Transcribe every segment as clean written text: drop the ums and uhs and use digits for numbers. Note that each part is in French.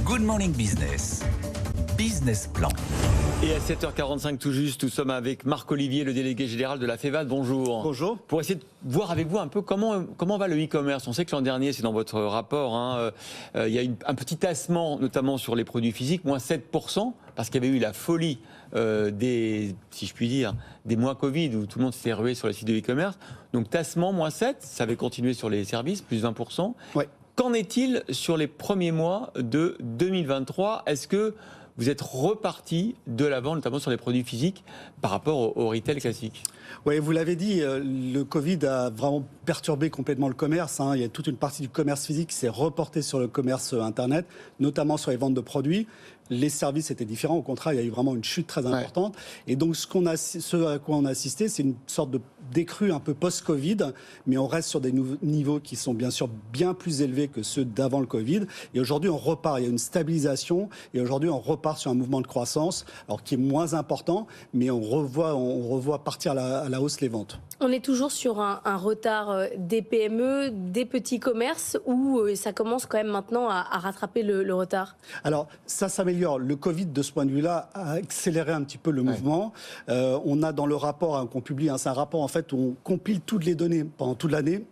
Good Morning Business. Business Plan. Et à 7h45 tout juste, nous sommes avec Marc Olivier, le délégué général de la FEVAD. Bonjour. Bonjour. Pour essayer de voir avec vous un peu comment va le e-commerce. On sait que l'an dernier, c'est dans votre rapport, il y a un petit tassement, notamment sur les produits physiques, moins 7%, parce qu'il y avait eu la folie si je puis dire, des mois Covid où tout le monde s'était rué sur les sites de e-commerce. Donc tassement, moins 7, ça avait continué sur les services, plus 20%. Ouais. Qu'en est-il sur les premiers mois de 2023 ? Est-ce que vous êtes reparti de l'avant, notamment sur les produits physiques, par rapport au retail classique ? Oui, vous l'avez dit, le Covid a vraiment perturbé complètement le commerce. Il y a toute une partie du commerce physique qui s'est reportée sur le commerce Internet, notamment sur les ventes de produits. Les services étaient différents. Au contraire, il y a eu vraiment une chute très importante. Ouais. Et donc, ce à quoi on a assisté, c'est une sorte de décrue un peu post-Covid, mais on reste sur des niveaux qui sont bien sûr bien plus élevés que ceux d'avant le Covid. Et aujourd'hui, on repart. Il y a une stabilisation. Et aujourd'hui, on repart sur un mouvement de croissance, alors qui est moins important, mais on revoit partir à la hausse les ventes. On est toujours sur un retard des PME, des petits commerces, où ça commence quand même maintenant à rattraper le retard. Alors, ça s'améliore. Le Covid, de ce point de vue-là, a accéléré un petit peu le mouvement. On a dans le rapport qu'on publie, c'est un rapport en fait où on compile toutes les données pendant toute l'année.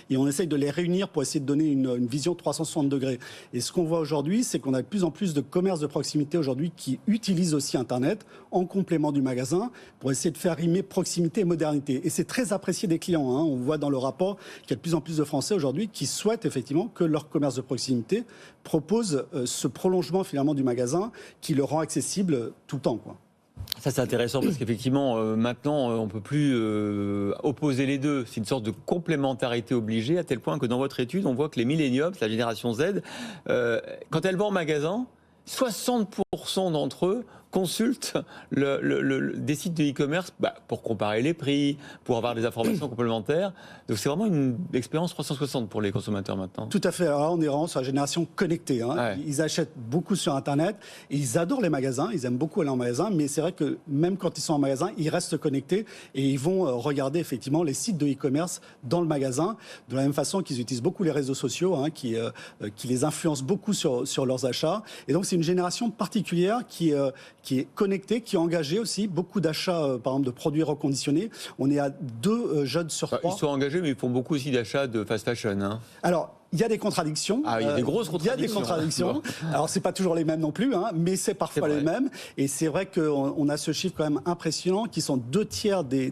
Et on essaye de les réunir pour essayer de donner une vision 360 degrés. Et ce qu'on voit aujourd'hui, c'est qu'on a de plus en plus de commerces de proximité aujourd'hui qui utilisent aussi Internet en complément du magasin pour essayer de faire rimer proximité et modernité. Et c'est très apprécié des clients. On voit dans le rapport qu'il y a de plus en plus de Français aujourd'hui qui souhaitent effectivement que leur commerce de proximité propose ce prolongement finalement du magasin qui le rend accessible tout le temps, quoi. Ça, c'est intéressant parce qu'effectivement, maintenant, on ne peut plus opposer les deux. C'est une sorte de complémentarité obligée, à tel point que dans votre étude, on voit que les milléniums, la génération Z, quand elle va en magasin, 60% d'entre eux consultent des sites de e-commerce pour comparer les prix, pour avoir des informations complémentaires. Donc c'est vraiment une expérience 360 pour les consommateurs maintenant. Tout à fait. Alors on est vraiment sur la génération connectée. Ouais. Ils achètent beaucoup sur Internet et ils adorent les magasins. Ils aiment beaucoup aller en magasin, mais c'est vrai que même quand ils sont en magasin, ils restent connectés et ils vont regarder effectivement les sites de e-commerce dans le magasin, de la même façon qu'ils utilisent beaucoup les réseaux sociaux, qui les influencent beaucoup sur leurs achats. Et donc c'est une génération particulière qui est connectée, qui est engagée aussi. Beaucoup d'achats, par exemple, de produits reconditionnés. On est à 2 jeunes sur 3. Ils sont engagés, mais ils font beaucoup aussi d'achats de fast fashion. Alors, il y a des contradictions. Ah, il y a des grosses contradictions. Il y a des contradictions. Alors, c'est pas toujours les mêmes non plus, mais c'est parfois les mêmes. Et c'est vrai qu'on a ce chiffre quand même impressionnant, qui sont 2 tiers des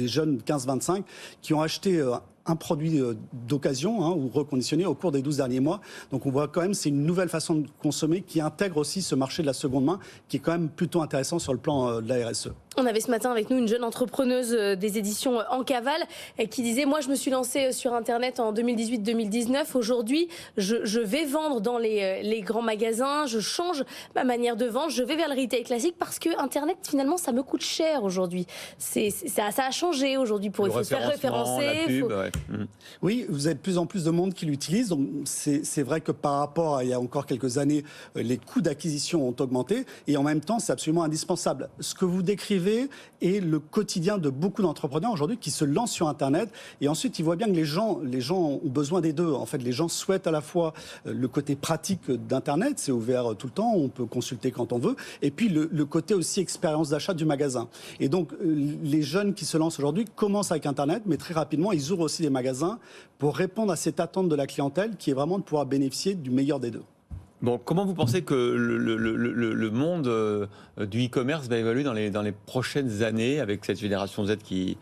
jeunes 15-25 qui ont acheté un produit d'occasion ou reconditionné au cours des 12 derniers mois. Donc on voit quand même, c'est une nouvelle façon de consommer qui intègre aussi ce marché de la seconde main qui est quand même plutôt intéressant sur le plan de la RSE. On avait ce matin avec nous une jeune entrepreneuse des éditions En Cavale qui disait « Moi, je me suis lancée sur Internet en 2018-2019. Aujourd'hui, je vais vendre dans les grands magasins. Je change ma manière de vendre. Je vais vers le retail classique parce que Internet, finalement, ça me coûte cher aujourd'hui. Ça a changé aujourd'hui. Il faut se faire référencer. La pub, Oui, vous avez de plus en plus de monde qui l'utilise. Donc c'est vrai que par rapport à il y a encore quelques années, les coûts d'acquisition ont augmenté. Et en même temps, c'est absolument indispensable. Ce que vous décrivez est le quotidien de beaucoup d'entrepreneurs aujourd'hui qui se lancent sur Internet et ensuite ils voient bien que les gens ont besoin des deux. En fait, les gens souhaitent à la fois le côté pratique d'Internet, c'est ouvert tout le temps, on peut consulter quand on veut, et puis le côté aussi expérience d'achat du magasin. Et donc les jeunes qui se lancent aujourd'hui commencent avec Internet, mais très rapidement ils ouvrent aussi des magasins pour répondre à cette attente de la clientèle qui est vraiment de pouvoir bénéficier du meilleur des deux. Bon, comment vous pensez que le monde du e-commerce va évoluer dans les prochaines années avec cette génération Z qui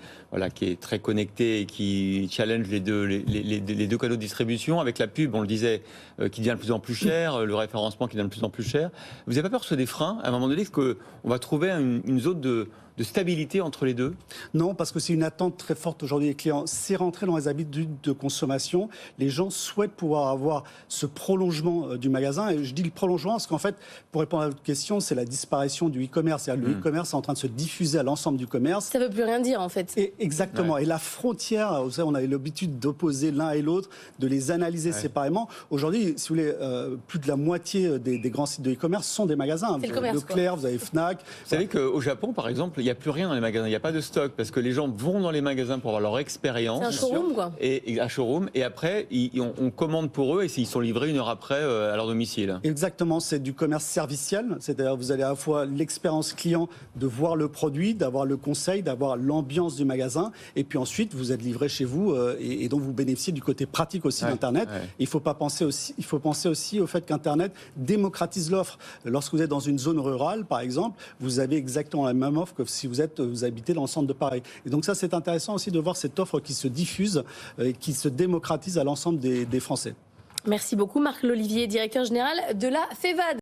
est très connectée et qui challenge les deux canaux de distribution, avec la pub, on le disait, qui devient de plus en plus cher, le référencement qui devient de plus en plus cher. Vous n'avez pas peur que ce soit des freins à un moment donné, qu'on va trouver une zone de stabilité entre les deux? Non, parce que c'est une attente très forte aujourd'hui des clients. C'est rentré dans les habitudes de consommation. Les gens souhaitent pouvoir avoir ce prolongement du magasin. Et je dis le prolongement parce qu'en fait, pour répondre à votre question, c'est la disparition du e-commerce. Le e-commerce est en train de se diffuser à l'ensemble du commerce. Ça ne veut plus rien dire, en fait. Et exactement. Ouais. Et la frontière, vous savez, on avait l'habitude d'opposer l'un et l'autre, de les analyser séparément. Aujourd'hui, si vous voulez, plus de la moitié des grands sites de e-commerce sont des magasins. C'est le commerce, Leclerc, vous avez Fnac. Vous savez qu'au Japon, par exemple, il n'y a plus rien dans les magasins, il n'y a pas de stock, parce que les gens vont dans les magasins pour avoir leur expérience. C'est un showroom, quoi. Et un showroom, et après, on commande pour eux, et ils sont livrés 1 heure après à leur domicile. Exactement, c'est du commerce serviciel, c'est-à-dire vous avez à la fois l'expérience client de voir le produit, d'avoir le conseil, d'avoir l'ambiance du magasin, et puis ensuite vous êtes livré chez vous, et donc vous bénéficiez du côté pratique aussi d'Internet. Ouais. Il faut penser aussi au fait qu'Internet démocratise l'offre. Lorsque vous êtes dans une zone rurale, par exemple, vous avez exactement la même offre que si vous habitez dans le centre de Paris. Et donc ça, c'est intéressant aussi de voir cette offre qui se diffuse et qui se démocratise à l'ensemble des Français. Merci beaucoup Marc Lolivier, directeur général de la FEVAD.